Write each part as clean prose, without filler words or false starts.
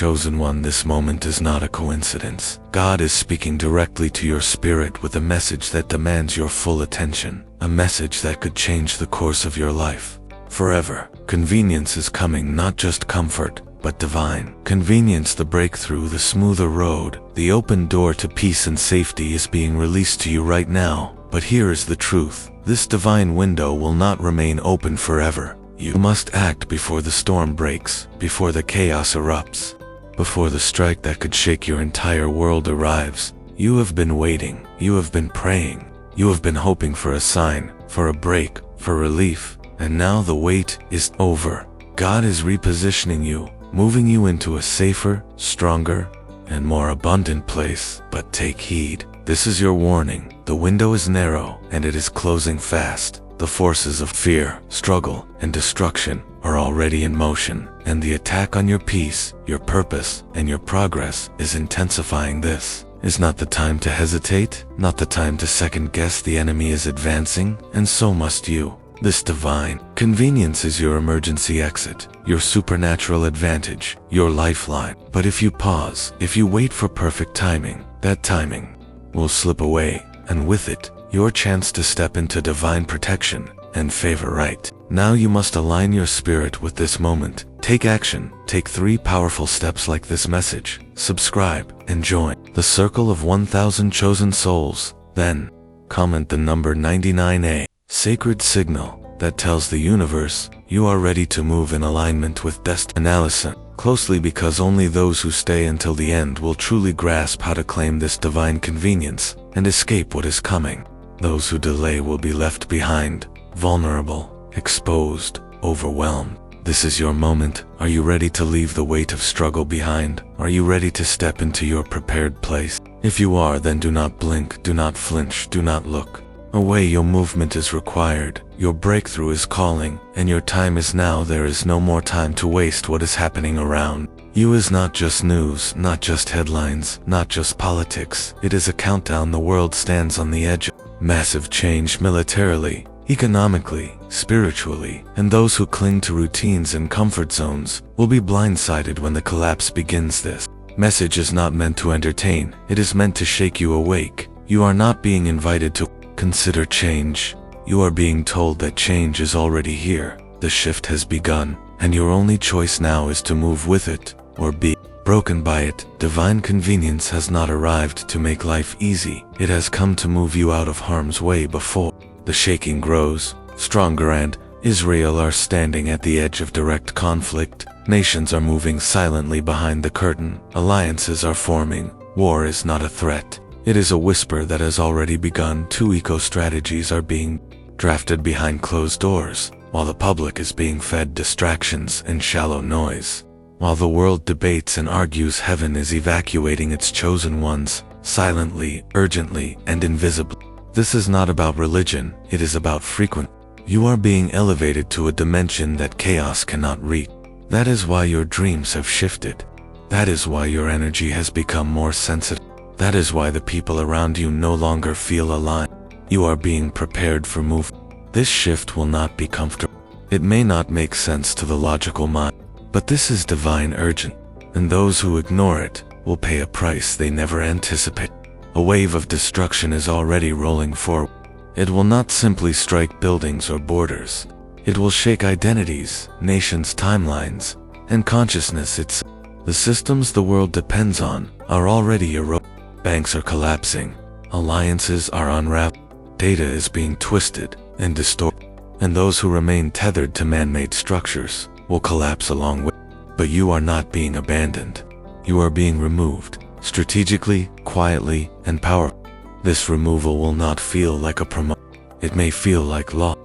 chosen one, this moment is not a coincidence. God is speaking directly to your spirit with a message that demands your full attention, a message that could change the course of your life forever. Convenience is coming, not just comfort, but divine convenience. The breakthrough, the smoother road, the open door to peace and safety is being released to you right now. But here is the truth. This divine window will not remain open forever. You must act before the storm breaks, before the chaos erupts, before the strike that could shake your entire world arrives. You have been waiting, you have been praying, you have been hoping for a sign, for a break, for relief, and now the wait is over. God is repositioning you, moving you into a safer, stronger, and more abundant place. But take heed. This is your warning. The window is narrow, and it is closing fast. The forces of fear, struggle, and destruction are already in motion, and the attack on your peace, your purpose, and your progress is intensifying. This is not the time to hesitate, not the time to second-guess. The enemy is advancing, and so must you. This divine convenience is your emergency exit, your supernatural advantage, your lifeline. But if you pause, if you wait for perfect timing, that timing will slip away, and with it, your chance to step into divine protection and favor. Right now you must align your spirit with this moment. Take action. Take 3 powerful steps like this message. Subscribe and join the circle of 1,000 chosen souls. Then, comment the number 99A. Sacred signal that tells the universe you are ready to move in alignment with destiny. Analysis closely, because only those who stay until the end will truly grasp how to claim this divine convenience and escape what is coming. Those who delay will be left behind, vulnerable, exposed, overwhelmed. This is your moment. Are you ready to leave the weight of struggle behind? Are you ready to step into your prepared place? If you are, then do not blink, do not flinch, do not look away. Your movement is required, your breakthrough is calling, and your time is now. There is no more time to waste. What is happening around you is not just news, not just headlines, not just politics. It is a countdown. The world stands on the edge of massive change, militarily, economically, spiritually, and those who cling to routines and comfort zones will be blindsided when the collapse begins. This message is not meant to entertain, it is meant to shake you awake. You are not being invited to consider change. You are being told that change is already here. The shift has begun, and your only choice now is to move with it or be broken by it. Divine convenience has not arrived to make life easy. It has come to move you out of harm's way. Before the shaking grows stronger and Israel are standing at the edge of direct conflict, nations are moving silently behind the curtain, alliances are forming. War is not a threat. It is a whisper that has already begun. 2 eco-strategies are being drafted behind closed doors, while the public is being fed distractions and shallow noise. While the world debates and argues, heaven is evacuating its chosen ones, silently, urgently, and invisibly. This is not about religion, it is about frequency. You are being elevated to a dimension that chaos cannot reach. That is why your dreams have shifted. That is why your energy has become more sensitive. That is why the people around you no longer feel aligned. You are being prepared for movement. This shift will not be comfortable. It may not make sense to the logical mind, but this is divine urgent, and those who ignore it will pay a price they never anticipate. A wave of destruction is already rolling forward. It will not simply strike buildings or borders. It will shake identities, nations, timelines, and consciousness itself. The systems the world depends on are already eroding. Banks are collapsing, alliances are unraveling, data is being twisted and distorted, and those who remain tethered to man-made structures will collapse along with. But you are not being abandoned. You are being removed, strategically, quietly, and powerfully. This removal will not feel like a promotion. It may feel like loss.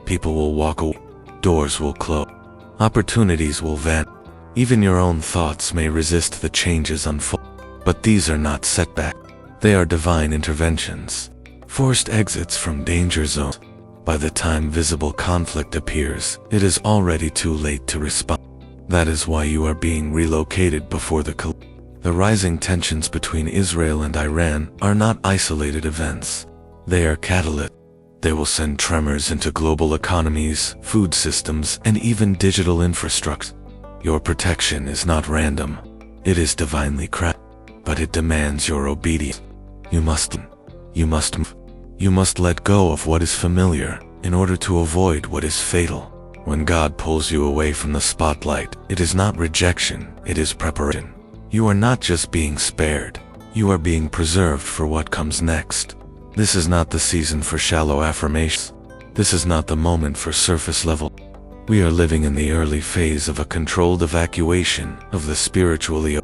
People will walk away, doors will close, opportunities will vanish. Even your own thoughts may resist the changes unfold. But these are not setbacks. They are divine interventions, forced exits from danger zones. By the time visible conflict appears, it is already too late to respond. That is why you are being relocated before the collapse. The rising tensions between Israel and Iran are not isolated events. They are catalysts. They will send tremors into global economies, food systems, and even digital infrastructure. Your protection is not random. It is divinely crafted, but it demands your obedience. You must let go of what is familiar in order to avoid what is fatal. When God pulls you away from the spotlight, it is not rejection, it is preparation. You are not just being spared, you are being preserved for what comes next. This is not the season for shallow affirmations. This is not the moment for surface level. We are living in the early phase of a controlled evacuation of the spiritually.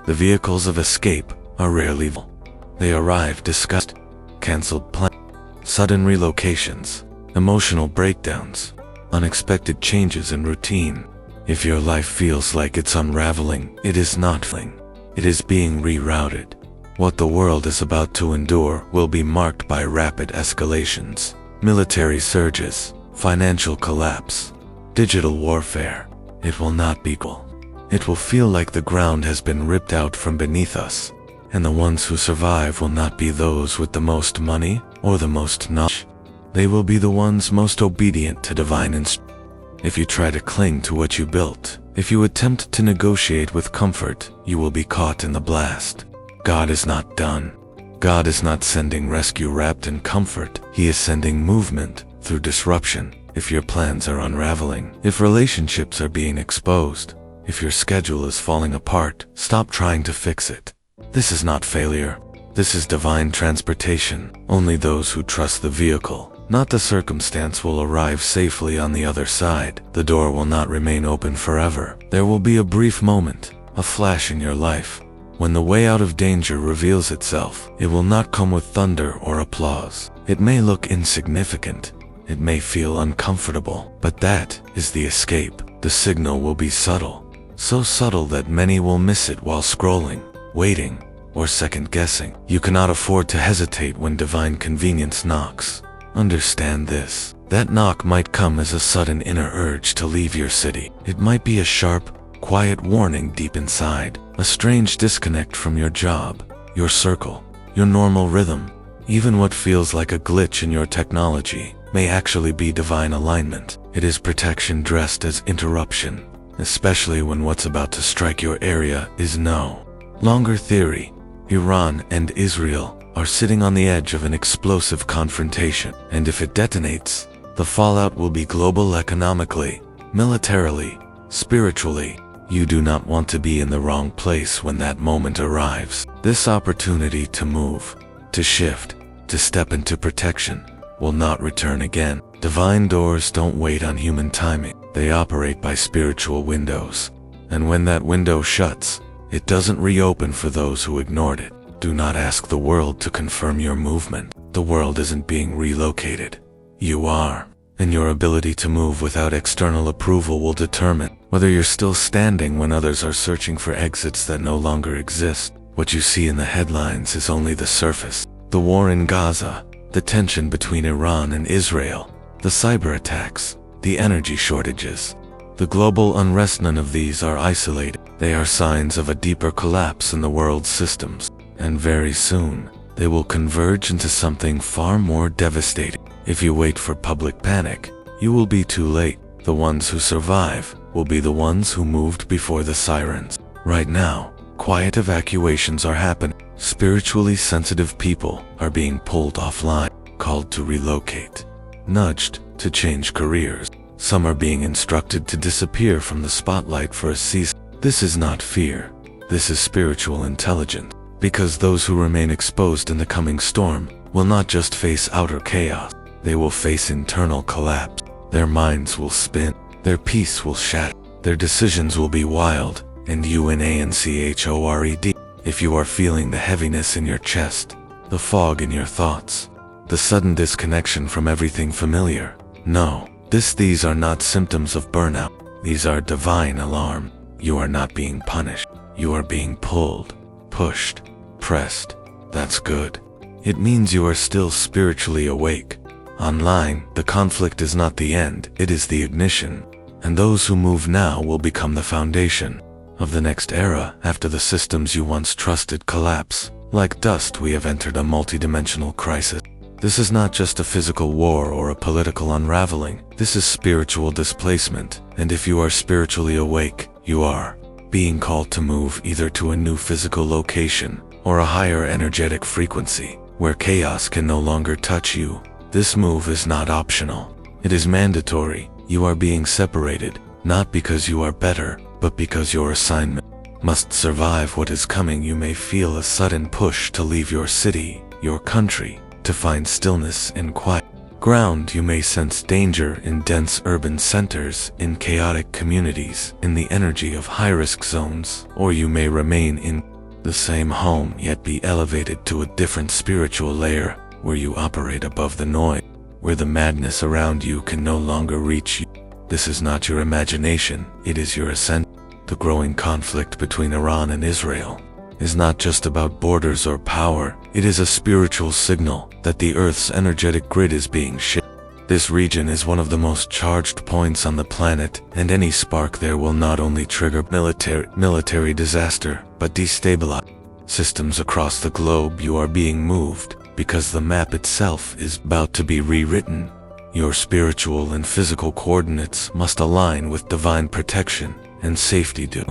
The vehicles of escape are rarely visible. They arrive discussed, cancelled plans, sudden relocations, emotional breakdowns, unexpected changes in routine. If your life feels like it's unraveling, it is not failing. It is being rerouted. What the world is about to endure will be marked by rapid escalations, military surges, financial collapse, digital warfare. It will not be cool. It will feel like the ground has been ripped out from beneath us, and the ones who survive will not be those with the most money or the most knowledge. They will be the ones most obedient to divine instruction. If you try to cling to what you built, if you attempt to negotiate with comfort, you will be caught in the blast. God is not done. God is not sending rescue wrapped in comfort. He is sending movement through disruption. If your plans are unraveling, if relationships are being exposed, if your schedule is falling apart, stop trying to fix it. This is not failure. This is divine transportation. Only those who trust the vehicle, not the circumstance, will arrive safely on the other side. The door will not remain open forever. There will be a brief moment, a flash in your life. When the way out of danger reveals itself, it will not come with thunder or applause. It may look insignificant. It may feel uncomfortable, but that is the escape. The signal will be subtle, so subtle that many will miss it while scrolling, waiting, or second-guessing. You cannot afford to hesitate when divine convenience knocks. Understand this. That knock might come as a sudden inner urge to leave your city. It might be a sharp, quiet warning deep inside, a strange disconnect from your job, your circle, your normal rhythm. Even what feels like a glitch in your technology may actually be divine alignment. It is protection dressed as interruption, especially when what's about to strike your area is no longer theory. Iran and Israel are sitting on the edge of an explosive confrontation, and if it detonates, the fallout will be global economically, militarily, spiritually. You do not want to be in the wrong place when that moment arrives. This opportunity to move, to shift, to step into protection will not return again. Divine doors don't wait on human timing. They operate by spiritual windows. And when that window shuts, it doesn't reopen for those who ignored it. Do not ask the world to confirm your movement. The world isn't being relocated. You are. And your ability to move without external approval will determine whether you're still standing when others are searching for exits that no longer exist. What you see in the headlines is only the surface. The war in Gaza, the tension between Iran and Israel, the cyber attacks, the energy shortages, the global unrest. None of these are isolated. They are signs of a deeper collapse in the world's systems. And very soon, they will converge into something far more devastating. If you wait for public panic, you will be too late. The ones who survive will be the ones who moved before the sirens. Right now, quiet evacuations are happening. Spiritually sensitive people are being pulled offline, called to relocate, nudged to change careers. Some are being instructed to disappear from the spotlight for a season. This is not fear. This is spiritual intelligence. Because those who remain exposed in the coming storm will not just face outer chaos. They will face internal collapse. Their minds will spin. Their peace will shatter. Their decisions will be wild and unanchored. If you are feeling the heaviness in your chest, the fog in your thoughts, the sudden disconnection from everything familiar, know these are not symptoms of burnout. These are divine alarm. You are not being punished. You are being pulled, pushed, pressed. That's good. It means you are still spiritually awake. Online, the conflict is not the end, it is the ignition. And those who move now will become the foundation of the next era after the systems you once trusted collapse. Like dust, we have entered a multidimensional crisis. This is not just a physical war or a political unraveling. This is spiritual displacement. And if you are spiritually awake, you are being called to move either to a new physical location or a higher energetic frequency, where chaos can no longer touch you. This move is not optional. It is mandatory. You are being separated, not because you are better, but because your assignment must survive what is coming. You may feel a sudden push to leave your city, your country, to find stillness and quiet ground. You may sense danger in dense urban centers, in chaotic communities, in the energy of high-risk zones, or you may remain in the same home yet be elevated to a different spiritual layer, where you operate above the noise, where the madness around you can no longer reach you. This is not your imagination, it is your ascent. The growing conflict between Iran and Israel is not just about borders or power, it is a spiritual signal that the Earth's energetic grid is being shifted. This region is one of the most charged points on the planet, and any spark there will not only trigger military disaster, but destabilize systems across the globe. You are being moved because the map itself is about to be rewritten. Your spiritual and physical coordinates must align with divine protection and safety. Do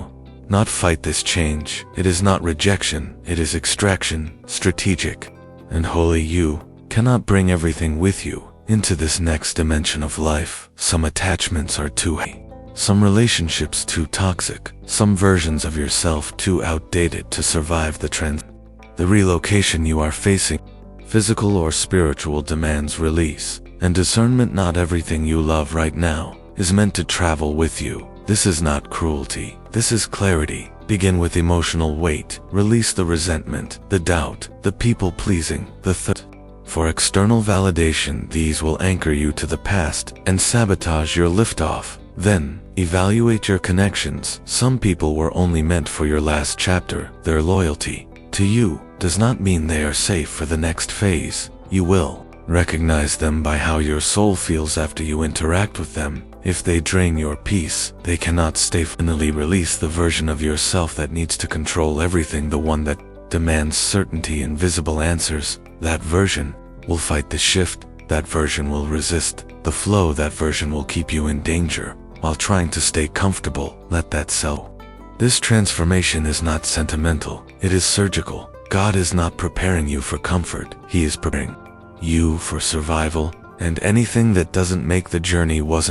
not fight this change. It is not rejection, it is extraction, strategic and holy. You cannot bring everything with you into this next dimension of life. Some attachments are too heavy, some relationships too toxic, some versions of yourself too outdated to survive the relocation you are facing. Physical or spiritual demands release and discernment. Not everything you love right now is meant to travel with you. This is not cruelty, this is clarity. Begin with emotional weight. Release the resentment, the doubt, the people-pleasing, the thirst for external validation. These will anchor you to the past and sabotage your liftoff. Then, evaluate your connections. Some people were only meant for your last chapter. Their loyalty to you does not mean they are safe for the next phase. You will recognize them by how your soul feels after you interact with them. If they drain your peace, they cannot stay. Finally, release the version of yourself that needs to control everything, the one that demands certainty and visible answers. That version will fight the shift, that version will resist the flow, that version will keep you in danger while trying to stay comfortable. Let that so. This transformation is not sentimental, it is surgical. God is not preparing you for comfort, He is preparing you for survival, and anything that doesn't make the journey was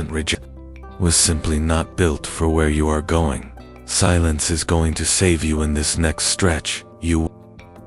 simply not built for where you are going. Silence is going to save you in this next stretch. You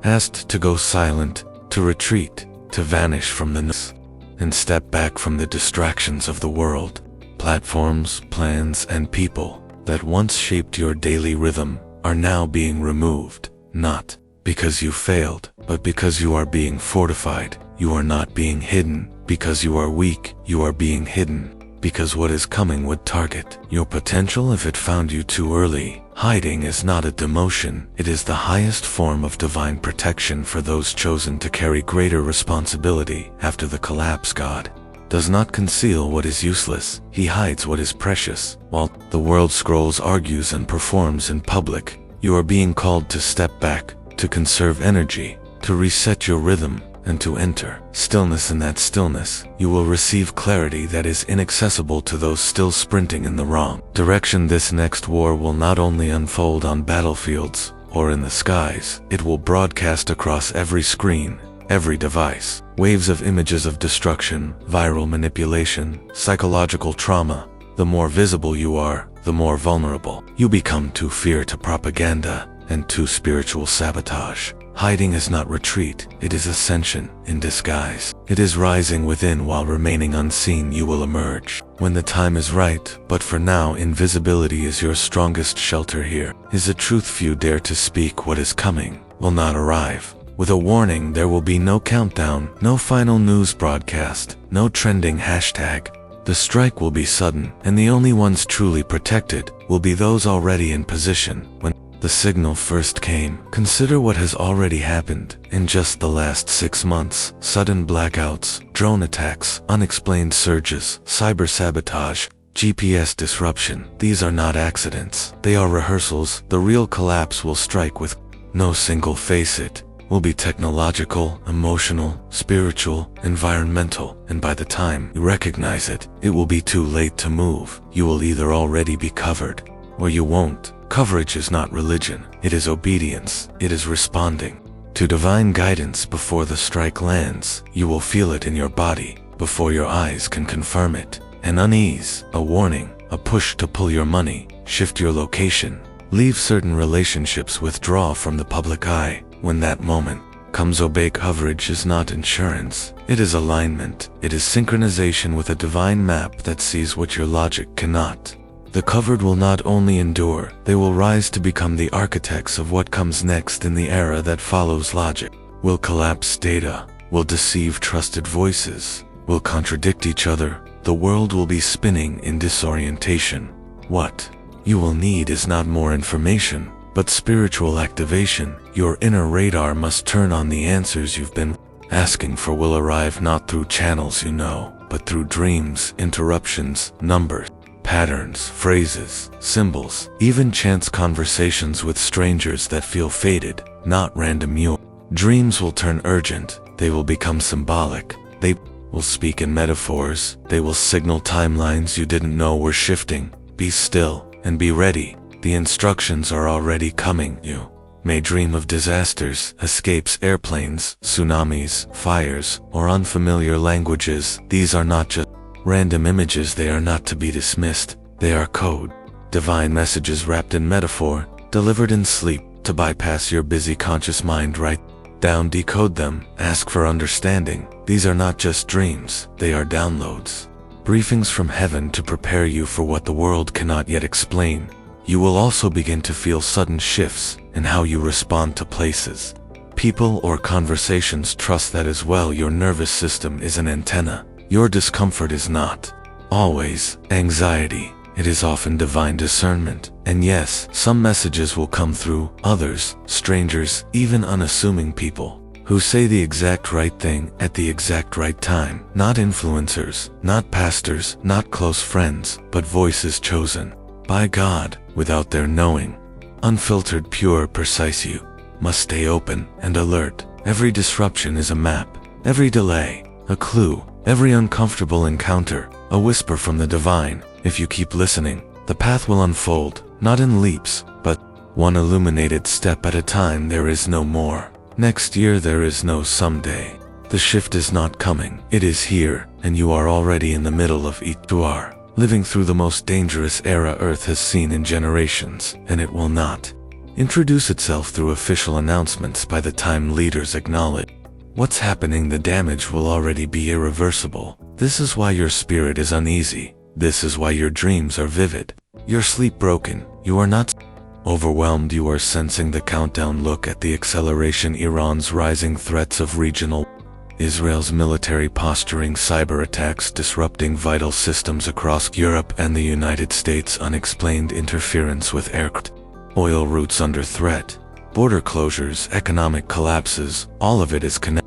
asked to go silent, to retreat, to vanish from the noise, and step back from the distractions of the world. Platforms, plans, and people that once shaped your daily rhythm are now being removed, not because you failed, but because you are being fortified. You are not being hidden because you are weak, you are being hidden because what is coming would target your potential if it found you too early. Hiding is not a demotion, it is the highest form of divine protection for those chosen to carry greater responsibility after the collapse. God does not conceal what is useless, He hides what is precious. While the world scrolls, argues, and performs in public, you are being called to step back, to conserve energy, to reset your rhythm, and to enter stillness. In that stillness, you will receive clarity that is inaccessible to those still sprinting in the wrong direction. This next war will not only unfold on battlefields or in the skies, it will broadcast across every screen, every device. Waves of images of destruction, viral manipulation, psychological trauma. The more visible you are, the more vulnerable you become to fear, to propaganda, and to spiritual sabotage. Hiding is not retreat, it is ascension in disguise. It is rising within while remaining unseen. You will emerge when the time is right, but for now, invisibility is your strongest shelter. Here is a truth few dare to speak. What is coming will not arrive with a warning. There will be no countdown, no final news broadcast, no trending hashtag. The strike will be sudden, and the only ones truly protected will be those already in position. When the signal first came, consider what has already happened in just the last 6 months. Sudden blackouts, drone attacks, unexplained surges, cyber sabotage, GPS disruption. These are not accidents, they are rehearsals. The real collapse will strike with no single face. It will be technological, emotional, spiritual, environmental, and by the time you recognize it, it will be too late to move. You will either already be covered or you won't. Coverage is not religion. It is obedience. It is responding to divine guidance before the strike lands. You will feel it in your body before your eyes can confirm it. An unease, a warning, a push to pull your money, shift your location, leave certain relationships, withdraw from the public eye. When that moment comes, obey. Coverage is not insurance. It is alignment. It is synchronization with a divine map that sees what your logic cannot. The covered will not only endure, they will rise to become the architects of what comes next in the era that follows. Logic will collapse data, will deceive trusted voices, will contradict each other. The world will be spinning in disorientation. What you will need is not more information, but spiritual activation. Your inner radar must turn on. The answers you've been asking for will arrive not through channels you know, but through dreams, interruptions, numbers, patterns, phrases, symbols, even chance conversations with strangers that feel fated, not random. Your dreams will turn urgent. They will become symbolic. They will speak in metaphors. They will signal timelines you didn't know were shifting. Be still and be ready. The instructions are already coming. You may dream of disasters, escapes, airplanes, tsunamis, fires, or unfamiliar languages. These are not just random images. They are not to be dismissed. They are code. Divine messages wrapped in metaphor, delivered in sleep, to bypass your busy conscious mind. Write down, decode them, ask for understanding. These are not just dreams. They are downloads. Briefings from heaven to prepare you for what the world cannot yet explain. You will also begin to feel sudden shifts in how you respond to places, people, or conversations. Trust that as well. Your nervous system is an antenna. Your discomfort is not always anxiety. It is often divine discernment. And yes, some messages will come through others, strangers, even unassuming people who say the exact right thing at the exact right time. Not influencers, not pastors, not close friends, but voices chosen by God without their knowing. Unfiltered, pure, precise. You must stay open and alert. Every disruption is a map. Every delay, a clue. Every uncomfortable encounter, a whisper from the divine. If you keep listening, the path will unfold, not in leaps, but one illuminated step at a time. There is no more next year. There is no someday. The shift is not coming. It is here, and you are already in the middle of it. You are living through the most dangerous era Earth has seen in generations, and it will not introduce itself through official announcements. By the time leaders acknowledge what's happening, the damage will already be irreversible. This is why your spirit is uneasy. This is why your dreams are vivid. Your sleep broken. You are not overwhelmed. You are sensing the countdown. Look at the acceleration. Iran's rising threats of regional, Israel's military posturing, cyber attacks disrupting vital systems across Europe and the United States, unexplained interference with aircraft, oil routes under threat, border closures, economic collapses. All of it is connected.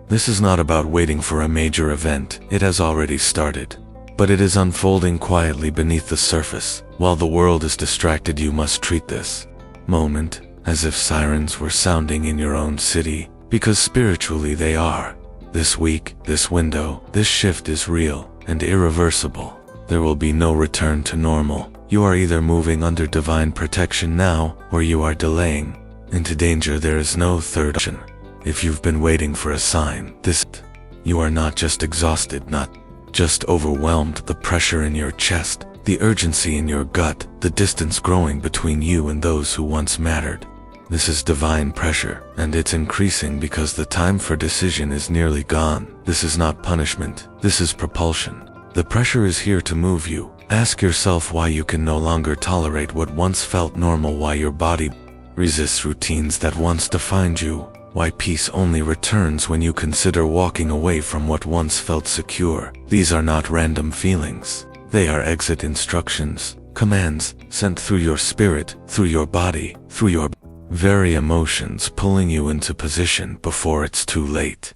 This is not about waiting for a major event. It has already started. But it is unfolding quietly beneath the surface. While the world is distracted, you must treat this moment as if sirens were sounding in your own city, because spiritually they are. This week, this window, this shift is real and irreversible. There will be no return to normal. You are either moving under divine protection now, or you are delaying into danger. There is no third option. If you've been waiting for a sign, you are not just exhausted, not just overwhelmed. The pressure in your chest, the urgency in your gut, the distance growing between you and those who once mattered. This is divine pressure, and it's increasing because the time for decision is nearly gone. This is not punishment. This is propulsion. The pressure is here to move you. Ask yourself why you can no longer tolerate what once felt normal, why your body resists routines that once defined you, why peace only returns when you consider walking away from what once felt secure. These are not random feelings. They are exit instructions, commands sent through your spirit, through your body, through your very emotions, pulling you into position before it's too late.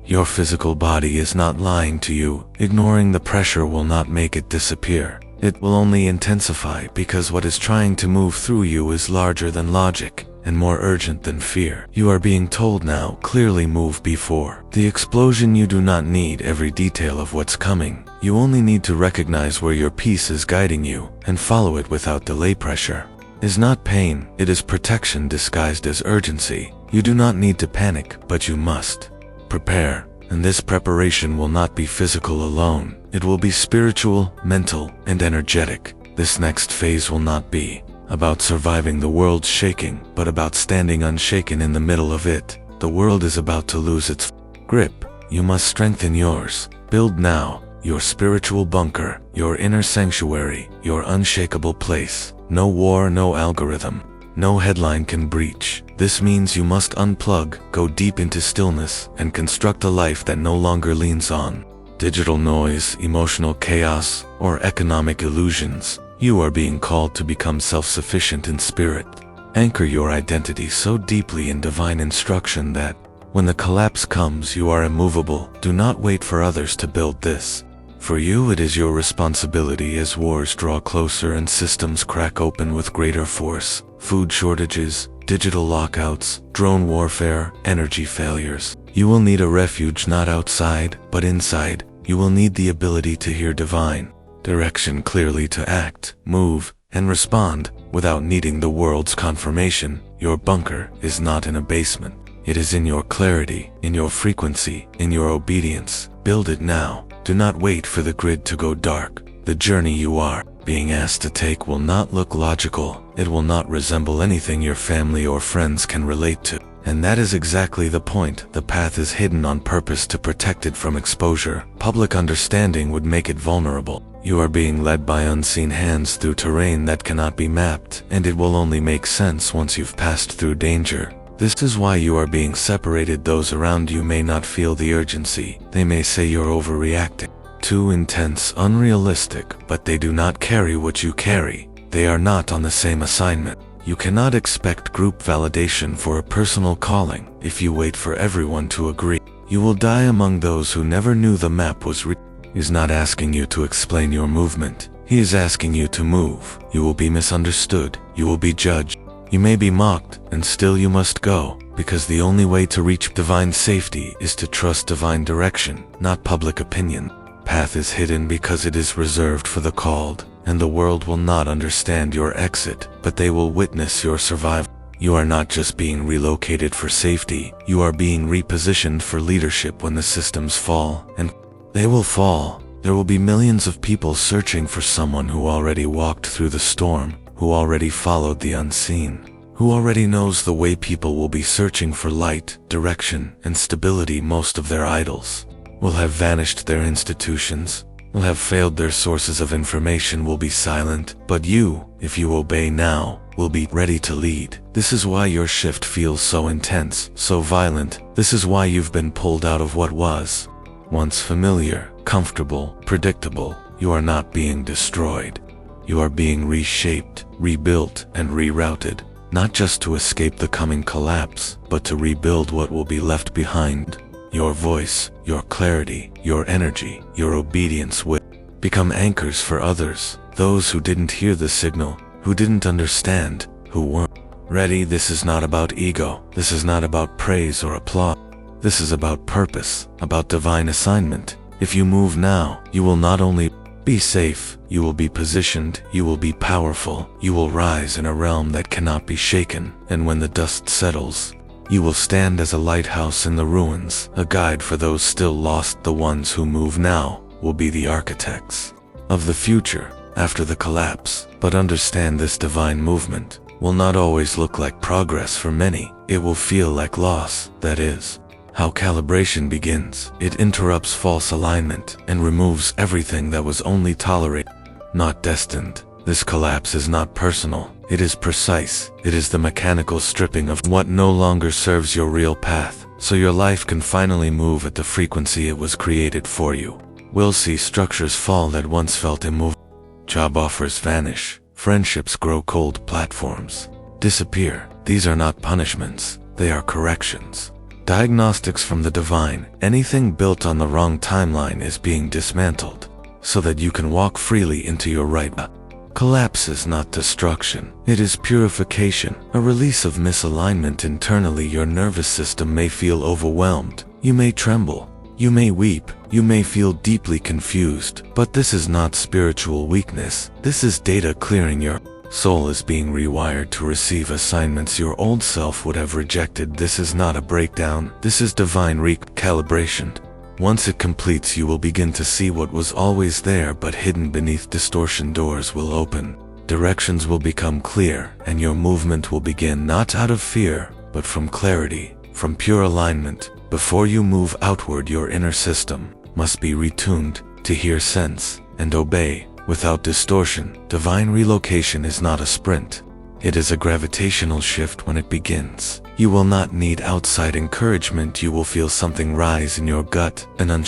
Your physical body is not lying to you. Ignoring the pressure will not make it disappear. It will only intensify, because what is trying to move through you is larger than logic and more urgent than fear. You are being told now, clearly move before the explosion. You do not need every detail of what's coming. You only need to recognize where your peace is guiding you and follow it without delay. Pressure is not pain, it is protection disguised as urgency. You do not need to panic, but you must prepare. And this preparation will not be physical alone. It will be spiritual, mental, and energetic. This next phase will not be about surviving the world's shaking, but about standing unshaken in the middle of it. The world is about to lose its grip. You must strengthen yours. Build now your spiritual bunker, your inner sanctuary, your unshakable place. No war, no algorithm, no headline can breach. This means you must unplug, go deep into stillness, and construct a life that no longer leans on digital noise, emotional chaos, or economic illusions. You are being called to become self-sufficient in spirit. Anchor your identity so deeply in divine instruction that when the collapse comes, you are immovable. Do not wait for others to build this. For you, it is your responsibility as wars draw closer and systems crack open with greater force. Food shortages, digital lockouts, drone warfare, energy failures. You will need a refuge not outside, but inside. You will need the ability to hear divine direction clearly, to act, move, and respond without needing the world's confirmation. Your bunker is not in a basement. It is in your clarity, in your frequency, in your obedience. Build it now. Do not wait for the grid to go dark. The journey you are being asked to take will not look logical. It will not resemble anything your family or friends can relate to. And that is exactly the point. The path is hidden on purpose to protect it from exposure. Public understanding would make it vulnerable. You are being led by unseen hands through terrain that cannot be mapped, and it will only make sense once you've passed through danger. This is why you are being separated. Those around you may not feel the urgency. They may say you're overreacting. Too intense, unrealistic, but they do not carry what you carry. They are not on the same assignment. You cannot expect group validation for a personal calling. If you wait for everyone to agree, you will die among those who never knew the map was real. He is not asking you to explain your movement. He is asking you to move. You will be misunderstood. You will be judged. You may be mocked, and still you must go, because the only way to reach divine safety is to trust divine direction, not public opinion. Path is hidden because it is reserved for the called, and the world will not understand your exit, but they will witness your survival. You are not just being relocated for safety, you are being repositioned for leadership. When the systems fall, and they will fall, there will be millions of people searching for someone who already walked through the storm, who already followed the unseen, who already knows the way. People will be searching for light, direction, and stability. Most of their idols will have vanished. Their institutions will have failed. Their sources of information will be silent. But you, if you obey now, will be ready to lead. This is why your shift feels so intense, so violent. This is why you've been pulled out of what was once familiar, comfortable, predictable. You are not being destroyed. You are being reshaped, rebuilt, and rerouted, not just to escape the coming collapse, but to rebuild what will be left behind. Your voice, your clarity, your energy, your obedience will become anchors for others, those who didn't hear the signal, who didn't understand, who weren't ready. This is not about ego. This is not about praise or applause. This is about purpose, about divine assignment. If you move now, you will not only be safe, you will be positioned, you will be powerful, you will rise in a realm that cannot be shaken, and when the dust settles, you will stand as a lighthouse in the ruins, a guide for those still lost. The ones who move now will be the architects of the future after the collapse. But understand, this divine movement will not always look like progress. For many, it will feel like loss. That is how calibration begins. It interrupts false alignment and removes everything that was only tolerated, not destined. This collapse is not personal. It is precise. It is the mechanical stripping of what no longer serves your real path, so your life can finally move at the frequency it was created for you. We'll see structures fall that once felt immovable. Job offers vanish. Friendships grow cold. Platforms disappear. These are not punishments. They are corrections. Diagnostics from the divine. Anything built on the wrong timeline is being dismantled, so that you can walk freely into your right path. Collapse is not destruction. It is purification, a release of misalignment internally. Your nervous system may feel overwhelmed. You may tremble. You may weep, you may feel deeply confused, but this is not spiritual weakness. This is data clearing. Your soul is being rewired to receive assignments your old self would have rejected. This is not a breakdown, this is divine recalibration. Once it completes, you will begin to see what was always there but hidden beneath distortion. Doors will open, directions will become clear, and your movement will begin not out of fear, but from clarity, from pure alignment. Before you move outward, your inner system must be retuned to hear, sense, and obey without distortion. Divine relocation is not a sprint. It is a gravitational shift. When it begins, you will not need outside encouragement. You will feel something rise in your gut, an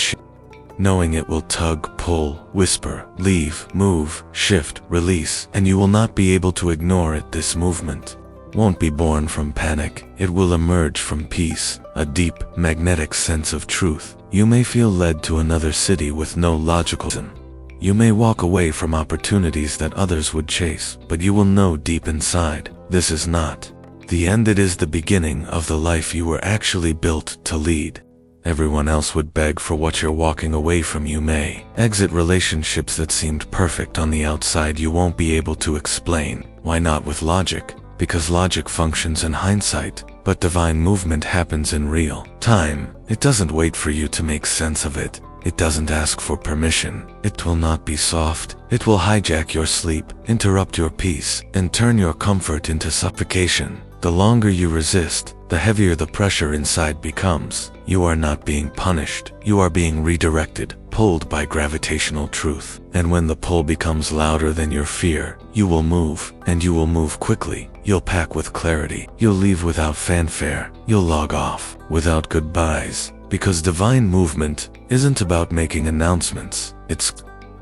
knowing it will tug, pull, whisper, leave, move, shift, release, and you will not be able to ignore it. This movement won't be born from panic, it will emerge from peace, a deep, magnetic sense of truth. You may feel led to another city with no logical reason. You may walk away from opportunities that others would chase, but you will know deep inside, this is not the end, it is the beginning of the life you were actually built to lead. Everyone else would beg for what you're walking away from. You may exit relationships that seemed perfect on the outside. You won't be able to explain why not with logic, because logic functions in hindsight, but divine movement happens in real time. It doesn't wait for you to make sense of it. It doesn't ask for permission. It will not be soft. It will hijack your sleep, interrupt your peace, and turn your comfort into suffocation. The longer you resist, the heavier the pressure inside becomes. You are not being punished. You are being redirected, pulled by gravitational truth. And when the pull becomes louder than your fear, you will move, and you will move quickly. You'll pack with clarity. You'll leave without fanfare. You'll log off without goodbyes. Because divine movement isn't about making announcements. It's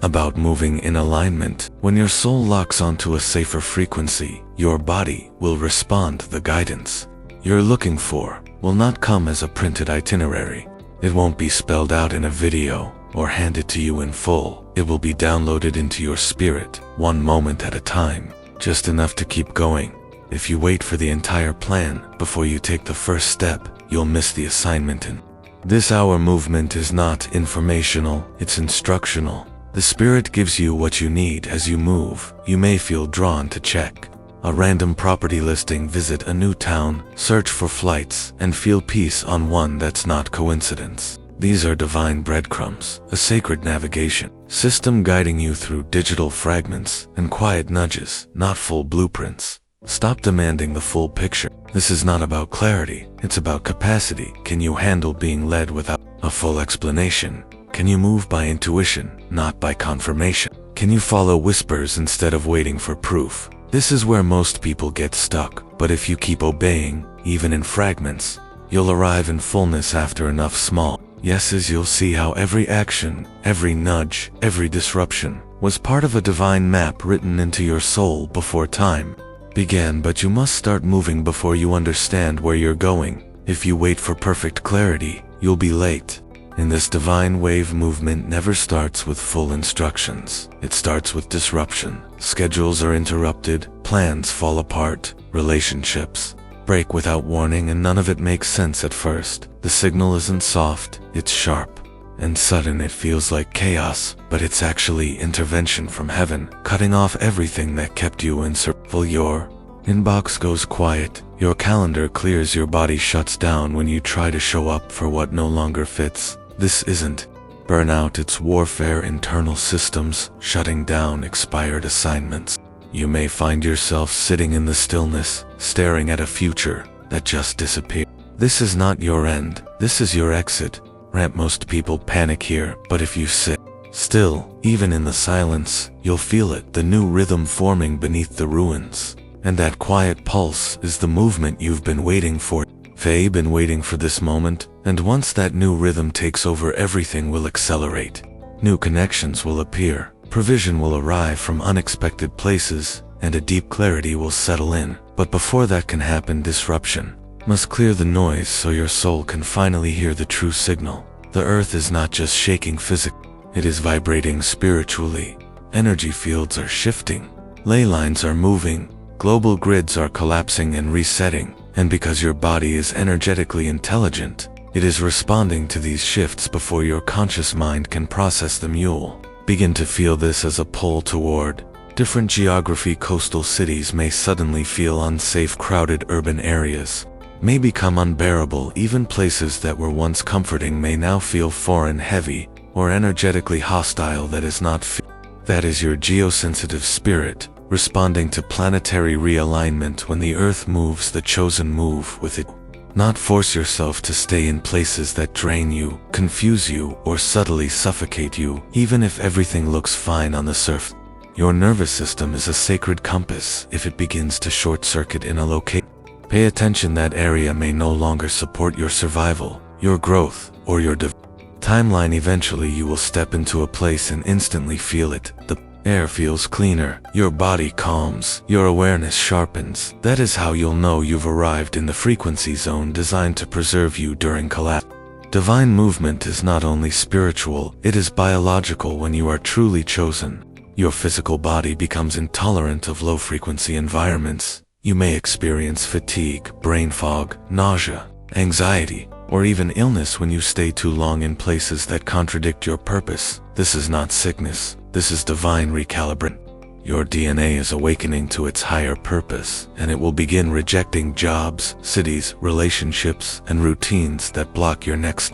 about moving in alignment. When your soul locks onto a safer frequency, your body will respond. The guidance you're looking for will not come as a printed itinerary. It won't be spelled out in a video or handed to you in full. It will be downloaded into your spirit, one moment at a time, just enough to keep going. If you wait for the entire plan before you take the first step, you'll miss the assignment. In this hour, movement is not informational, it's instructional. The Spirit gives you what you need as you move. You may feel drawn to check a random property listing, visit a new town, search for flights, and feel peace on one that's not coincidence. These are divine breadcrumbs, a sacred navigation system guiding you through digital fragments and quiet nudges, not full blueprints. Stop demanding the full picture. This is not about clarity, it's about capacity. Can you handle being led without a full explanation? Can you move by intuition, not by confirmation? Can you follow whispers instead of waiting for proof? This is where most people get stuck, but if you keep obeying, even in fragments, you'll arrive in fullness after enough small yeses. You'll see how every action, every nudge, every disruption was part of a divine map written into your soul before time began. But you must start moving before you understand where you're going. If you wait for perfect clarity, you'll be late. In this divine wave, movement never starts with full instructions. It starts with disruption. Schedules are interrupted, plans fall apart, relationships break without warning, and none of it makes sense at first. The signal isn't soft, it's sharp and sudden. It feels like chaos, but it's actually intervention from heaven, cutting off everything that kept you in survival. Your inbox goes quiet, your calendar clears, your body shuts down when you try to show up for what no longer fits. This isn't burnout, it's warfare. Internal systems shutting down, expired assignments. You may find yourself sitting in the stillness, staring at a future that just disappeared. This is not your end, this is your exit ramp. Most people panic here, but if you sit still, even in the silence, you'll feel it, the new rhythm forming beneath the ruins. And that quiet pulse is the movement you've been waiting for. Faye been waiting for this moment, and once that new rhythm takes over, everything will accelerate. New connections will appear, provision will arrive from unexpected places, and a deep clarity will settle in. But before that can happen, disruption must clear the noise so your soul can finally hear the true signal. The earth is not just shaking physically, it is vibrating spiritually. Energy fields are shifting, ley lines are moving, global grids are collapsing and resetting. And because your body is energetically intelligent, It is responding to these shifts before your conscious mind can process them. You'll begin to feel this as a pull toward different geography. Coastal cities may suddenly feel unsafe. Crowded urban areas may become unbearable. Even places that were once comforting may now feel foreign, heavy, or energetically hostile. That is your geosensitive spirit responding to planetary realignment. When the Earth moves, the chosen move with it. Not force yourself to stay in places that drain you, confuse you, or subtly suffocate you, even if everything looks fine on the surface. Your nervous system is a sacred compass. If it begins to short-circuit in a location, pay attention. That area may no longer support your survival, your growth, or your timeline. Eventually you will step into a place and instantly feel it. The air feels cleaner, your body calms, your awareness sharpens. That is how you'll know you've arrived in the frequency zone designed to preserve you during collapse. Divine movement is not only spiritual, it is biological. When you are truly chosen, your physical body becomes intolerant of low-frequency environments. You may experience fatigue, brain fog, nausea, anxiety, or even illness when you stay too long in places that contradict your purpose. This is not sickness, this is divine recalibration. Your DNA is awakening to its higher purpose, and it will begin rejecting jobs, cities, relationships, and routines that block your next.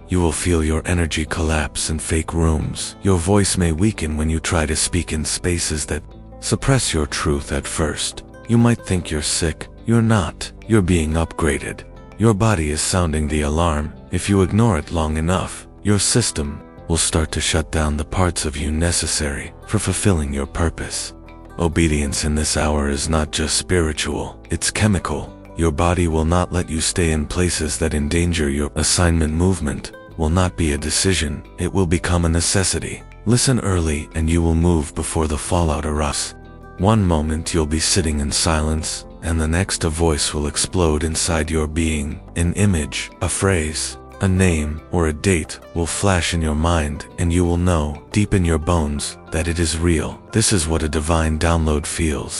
You will feel your energy collapse in fake rooms. Your voice may weaken when you try to speak in spaces that suppress your truth. At first, you might think you're sick. You're not. You're being upgraded. Your body is sounding the alarm. If you ignore it long enough, your system will start to shut down the parts of you necessary for fulfilling your purpose. Obedience in this hour is not just spiritual, it's chemical. Your body will not let you stay in places that endanger your assignment. Movement will not be a decision, it will become a necessity. Listen early and you will move before the fallout arrives. One moment you'll be sitting in silence, and the next a voice will explode inside your being. An image, a phrase, a name, or a date will flash in your mind, and you will know, deep in your bones, that it is real. This is what a divine download feels.